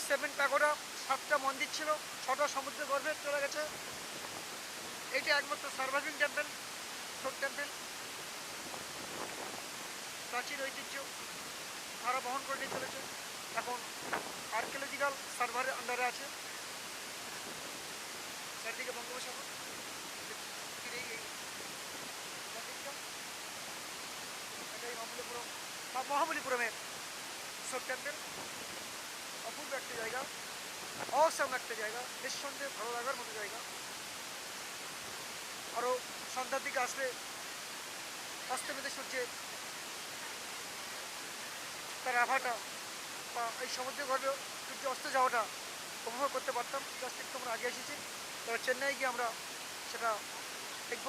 Seven pagoda, 7টা মন্দির ছিল, 6টা সমুদ্র গর্ভে চলে গেছে। এইটা একমাত্র সার্ভাইভিং টেম্পল, শোক টেম্পল, প্রাচীন ঐতিহ্য ধারা বহন করে নিয়ে চলেছে। এখন আর্কিওলজিক্যাল সার্ভারের আন্ডারে আছে। চারদিকে বঙ্গোপসাগর, এই মন্দিরটা, এটাই মহাবলীপুরম বা মহাবলীপুরমের শোক টেম্পল। অপূর্ব একটা জায়গা, অসাম একটা জায়গা, নিঃসন্দেহে ভালো লাগার মতো জায়গা। আরও সন্ধ্যার দিকে আসলে অস্তমিত সূর্যের তার আভাটা বা এই সমুদ্র গর্ভে সূর্য অস্ত যাওয়াটা উপভোগ করতে পারতাম। জাস্ট একটু আমরা আগে এসেছি, তবে চেন্নাই গিয়ে আমরা সেটা দেখব।